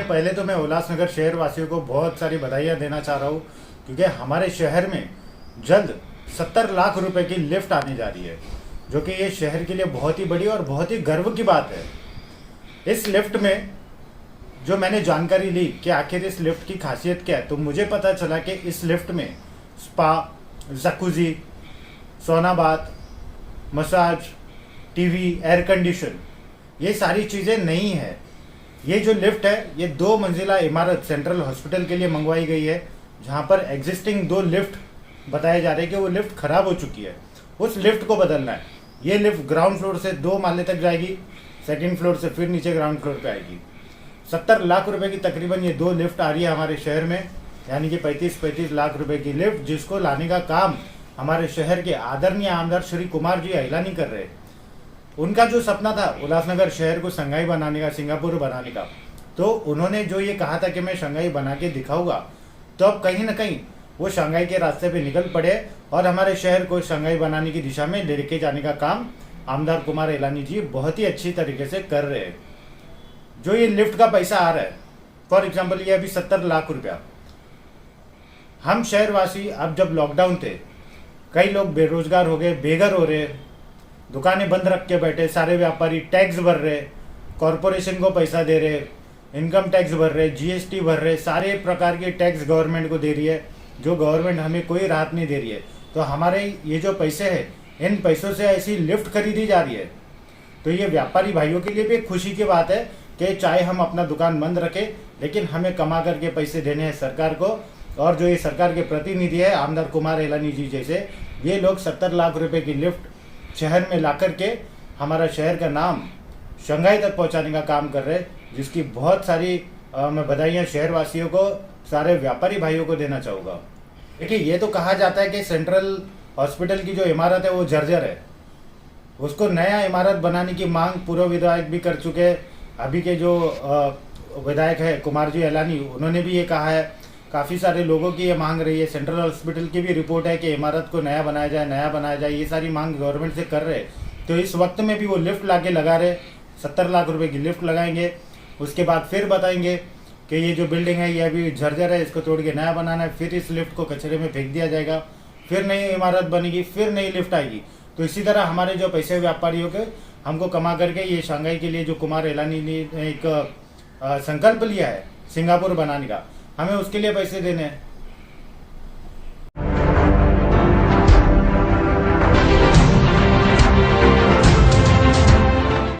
पहले तो मैं उल्लासनगर शहर वासियों को बहुत सारी बधाइयाँ देना चाह रहा हूँ, क्योंकि हमारे शहर में जल्द 70 लाख रुपए की लिफ्ट आने जा रही है, जो कि ये शहर के लिए बहुत ही बड़ी और बहुत ही गर्व की बात है। इस लिफ्ट में जो मैंने जानकारी ली कि आखिर इस लिफ्ट की खासियत क्या है, तो मुझे पता चला कि इस लिफ्ट में स्पा, जकूजी, सोना bath, massage, TV, air condition, ये सारी चीज़ें नहीं है। ये जो लिफ्ट है ये 2 मंजिला इमारत सेंट्रल हॉस्पिटल के लिए मंगवाई गई है, जहाँ पर एग्जिस्टिंग 2 लिफ्ट बताए जा रहे हैं कि वो लिफ्ट खराब हो चुकी है, उस लिफ्ट को बदलना है। ये लिफ्ट ग्राउंड फ्लोर से 2 माले तक जाएगी, सेकंड फ्लोर से फिर नीचे ग्राउंड फ्लोर पे आएगी। 70 लाख रुपए की तकरीबन ये 2 लिफ्ट आ रही है हमारे शहर में, यानी कि 35 लाख रुपए की लिफ्ट, जिसको लाने का काम हमारे शहर के आदरणीय आमदार श्री कुमार जी अहिलानी कर रहे हैं। उनका जो सपना था उल्लासनगर शहर को शंघाई बनाने का, सिंगापुर बनाने का, तो उन्होंने जो ये कहा था कि मैं शंघाई बना के दिखाऊंगा, तो अब कहीं ना कहीं वो शंघाई के रास्ते पे निकल पड़े और हमारे शहर को शंघाई बनाने की दिशा में लेके जाने का काम आमदार कुमार अहिलानी जी बहुत ही अच्छी तरीके से कर रहे हैं। जो ये लिफ्ट का पैसा आ रहा है, फॉर एग्जाम्पल ये अभी 70 लाख रुपया, हम शहरवासी अब जब लॉकडाउन थे, कई लोग बेरोजगार हो गए, बेघर हो रहे, दुकानें बंद रख के बैठे, सारे व्यापारी टैक्स भर रहे, कॉरपोरेशन को पैसा दे रहे, इनकम टैक्स भर रहे, जीएसटी भर रहे, सारे प्रकार के टैक्स गवर्नमेंट को दे रही है, जो गवर्नमेंट हमें कोई राहत नहीं दे रही है। तो हमारे ये जो पैसे हैं, इन पैसों से ऐसी लिफ्ट खरीदी जा रही है, तो ये व्यापारी भाइयों के लिए भी एक खुशी की बात है कि चाहे हम अपना दुकान बंद रखें, लेकिन हमें कमा करके पैसे देने हैं सरकार को। और जो ये सरकार के प्रतिनिधि है आमदार कुमार अहिलानी जी जैसे, ये लोग 70 लाख रुपए की लिफ्ट शहर में ला करके हमारा शहर का नाम शंघाई तक पहुंचाने का काम कर रहे हैं, जिसकी बहुत सारी मैं बधाइयाँ शहरवासियों को, सारे व्यापारी भाइयों को देना चाहूँगा। देखिए, ये तो कहा जाता है कि सेंट्रल हॉस्पिटल की जो इमारत है वो जर्जर है, उसको नया इमारत बनाने की मांग पूर्व विधायक भी कर चुके हैं। अभी के जो विधायक है कुमार जी अहिलानी, उन्होंने भी ये कहा है, काफ़ी सारे लोगों की ये मांग रही है। सेंट्रल हॉस्पिटल की भी रिपोर्ट है कि इमारत को नया बनाया जाए, नया बनाया जाए, ये सारी मांग गवर्नमेंट से कर रहे हैं। तो इस वक्त में भी वो लिफ्ट ला के लगा रहे, 70 लाख रुपए की लिफ्ट लगाएंगे, उसके बाद फिर बताएंगे कि ये जो बिल्डिंग है ये अभी जर्जर है, इसको तोड़ के नया बनाना है, फिर इस लिफ्ट को कचरे में फेंक दिया जाएगा, फिर नई इमारत बनेगी, फिर नई लिफ्ट आएगी। तो इसी तरह हमारे जो पैसे व्यापारियों के हमको कमा करके ये शंघाई के लिए जो कुमार अहिलानी ने एक संकल्प लिया है सिंगापुर बनाने का, हमें उसके लिए पैसे देने हैं।